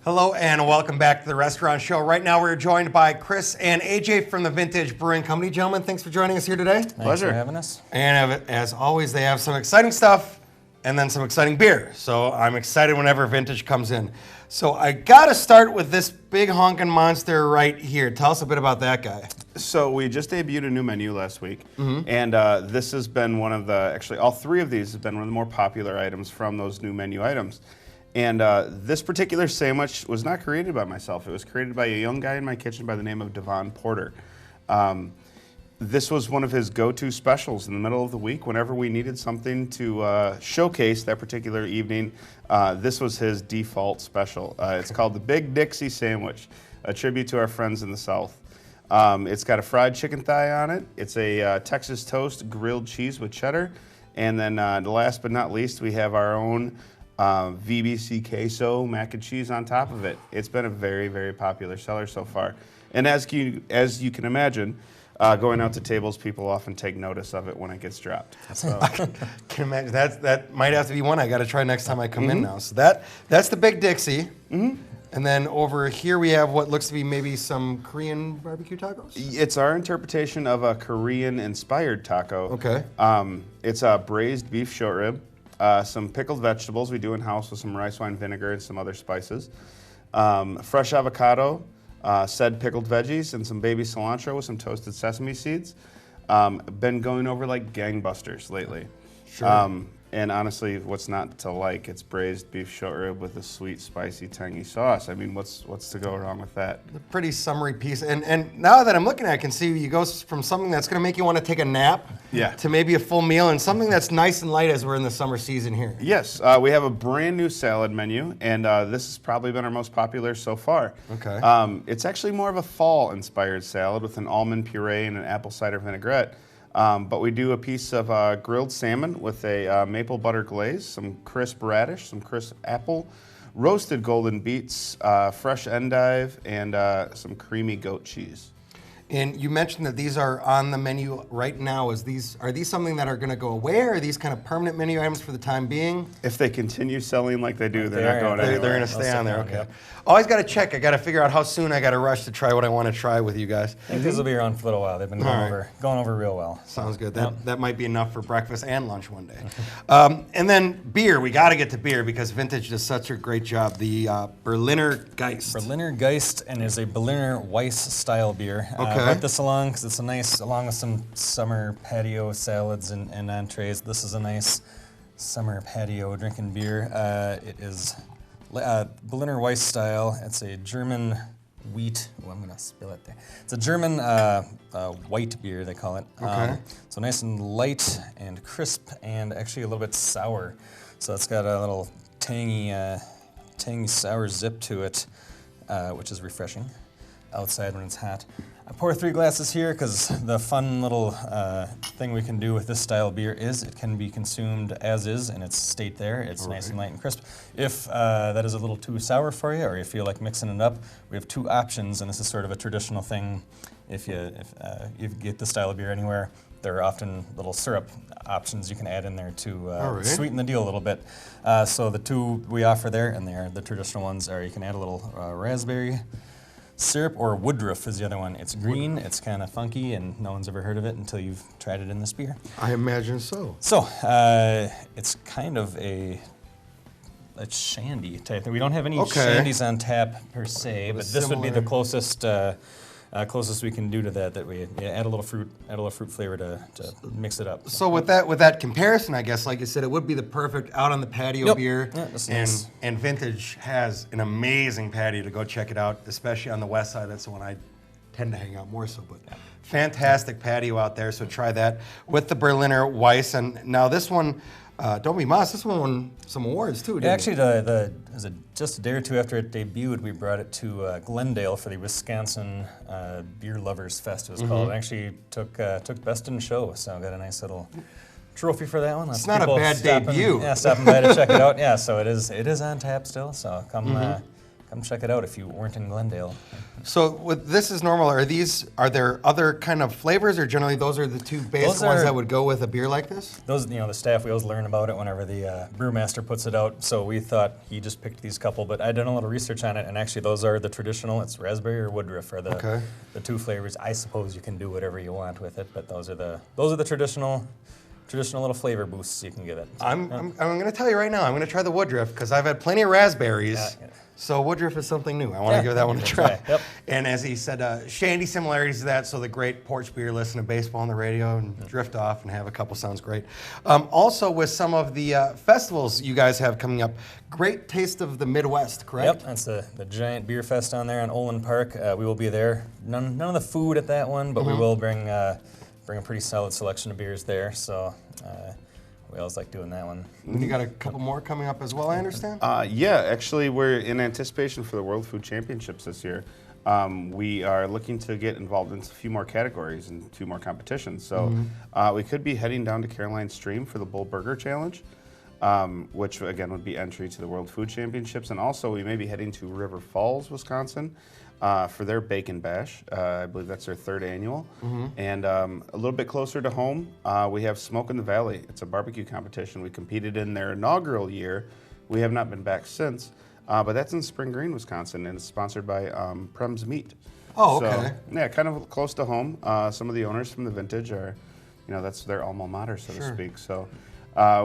Hello and welcome back to the Restaurant Show. Right now we're joined by Chris and AJ from the Vintage Brewing Company. Gentlemen, thanks for joining us here today. Thanks for having us. And as always, they have some exciting stuff and then some exciting beer. So I'm excited whenever Vintage comes in. So I gotta start with this big honking monster right here. Tell us a bit about that guy. So we just debuted a new menu last week, and this has been one of the, actually all three of these have been one of the more popular items from those new menu items. And this particular sandwich was not created by myself. It was created by a young guy in my kitchen by the name of Devon Porter. This was one of his go-to specials in the middle of the week. Whenever we needed something to showcase that particular evening, this was his default special. It's called the Big Dixie Sandwich, a tribute to our friends in the South. It's got a fried chicken thigh on it. It's a Texas toast grilled cheese with cheddar. And then last but not least, we have our own VBC queso mac and cheese on top of it. It's been a very, very popular seller so far. And as you can imagine, going out to tables, people often take notice of it when it gets dropped. So. I can imagine that might have to be one I got to try next time I come in now. So that's the Big Dixie. And then over here we have what looks to be maybe some Korean barbecue tacos. It's our interpretation of a Korean-inspired taco. Okay. It's a braised beef short rib, some pickled vegetables we do in-house with some rice wine vinegar and some other spices, fresh avocado, said pickled veggies, and some baby cilantro with some toasted sesame seeds. Been going over like gangbusters lately. Sure. And honestly, what's not to like? It's braised beef short rib with a sweet, spicy, tangy sauce. I mean, what's to go wrong with that? A pretty summery piece. And now that I'm looking at it, I can see you go from something that's going to make you want to take a nap to maybe a full meal and something that's nice and light as we're in the summer season here. Yes, we have a brand new salad menu, and this has probably been our most popular so far. Okay. It's actually more of a fall-inspired salad with an almond puree and an apple cider vinaigrette. But we do a piece of grilled salmon with a maple butter glaze, some crisp radish, some crisp apple, roasted golden beets, fresh endive, and some creamy goat cheese. And you mentioned that these are on the menu right now. Are these something that are going to go away, or are these kind of permanent menu items for the time being? If they continue selling like they do, they're not going anywhere. They're going to stay on there, okay. Yep. Always got to check. I got to figure out how soon I got to rush to try what I want to try with you guys. I think these will be around for a little while. They've been going over real well. Sounds good. That might be enough for breakfast and lunch one day. And then beer. We got to get to beer because Vintage does such a great job. The Berliner Geist. Berliner Geist and is a Berliner Weiss style beer. Okay. I brought this along because it's a nice, along with some summer patio salads and entrees. This is a nice summer patio drinking beer. It is Berliner Weiss style. It's a German wheat. Oh, I'm gonna spill it there. It's a German white beer, they call it. Okay. So nice and light and crisp and actually a little bit sour. So it's got a little tangy sour zip to it, which is refreshing outside when it's hot. I pour 3 glasses here because the fun little thing we can do with this style beer is it can be consumed as is and it's state there. It's nice and light and crisp. If that is a little too sour for you or you feel like mixing it up, we have 2 options, and this is sort of a traditional thing. If you get this style of beer anywhere, there are often little syrup options you can add in there to sweeten the deal a little bit. So the 2 we offer there, and they're the traditional ones, are you can add a little raspberry syrup, or Woodruff is the other one. It's green, it's kind of funky, and no one's ever heard of it until you've tried it in this beer. I imagine so. So, it's kind of a shandy type thing. We don't have any shandies on tap per se, but this would be the closest we can do to that we add a little fruit flavor to mix it up. So with that comparison, I guess, like you said, it would be the perfect out on the patio beer. Yeah, that's nice. And Vintage has an amazing patio to go check it out, especially on the west side. That's the one I tend to hang out more so. But fantastic patio out there. So try that with the Berliner Weiss. And now this one, don't be modest, this one won some awards too, didn't Actually, just a day or 2 after it debuted, we brought it to Glendale for the Wisconsin Beer Lovers Fest, it was called. It actually took best in show, so I got a nice little trophy for that one. It's not a bad debut. Stopping by to check it out. Yeah, so it is on tap still, so come check it out if you weren't in Glendale. So with this is normal. Are there other kind of flavors, or generally those are the two basic ones that would go with a beer like this? Those, the staff, we always learn about it whenever the brewmaster puts it out. So we thought he just picked these couple, but I did a little research on it, and actually those are the traditional. It's raspberry or woodruff are the two flavors. I suppose you can do whatever you want with it, but those are the traditional little flavor boosts you can give it. So, I'm going to tell you right now, I'm going to try the woodruff because I've had plenty of raspberries. Yeah. So woodruff is something new. I want to give that one a try. Right. Yep. And as he said, shandy similarities to that. So the great porch beer, listen to baseball on the radio and drift off and have a couple sounds great. Also with some of the festivals you guys have coming up, Great Taste of the Midwest, correct? Yep, that's the giant beer fest down there in Olin Park. We will be there. None of the food at that one, but we will bring a pretty solid selection of beers there. So we always like doing that one. And you got a couple more coming up as well, I understand? Yeah, actually, we're in anticipation for the World Food Championships this year. We are looking to get involved in a few more categories and 2 more competitions. So we could be heading down to Caroline Stream for the Bull Burger Challenge, which again would be entry to the World Food Championships. And also we may be heading to River Falls, Wisconsin, for their Bacon Bash. I believe that's their 3rd annual. And a little bit closer to home, we have Smoke in the Valley. It's a barbecue competition. We competed in their inaugural year. We have not been back since, but that's in Spring Green, Wisconsin, and it's sponsored by Prem's Meat. Oh, okay. So, yeah, kind of close to home. Some of the owners from the Vintage are, that's their alma mater, so to speak. So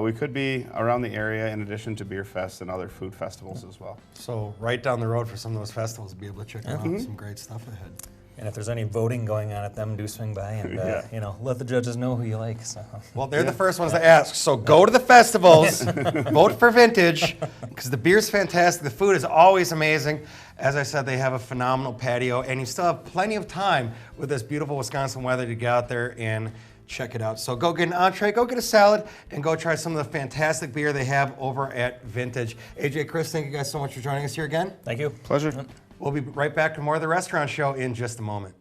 we could be around the area in addition to beer fests and other food festivals as well. So right down the road for some of those festivals, be able to check out some great stuff ahead. And if there's any voting going on at them, do swing by and let the judges know who you like. So. Well, they're the first ones to ask. So go to the festivals, vote for Vintage, because the beer's fantastic. The food is always amazing. As I said, they have a phenomenal patio, and you still have plenty of time with this beautiful Wisconsin weather to get out there and check it out. So go get an entree, go get a salad, and go try some of the fantastic beer they have over at Vintage. AJ, Chris, thank you guys so much for joining us here again. Thank you. Pleasure. We'll be right back to more of the Restaurant Show in just a moment.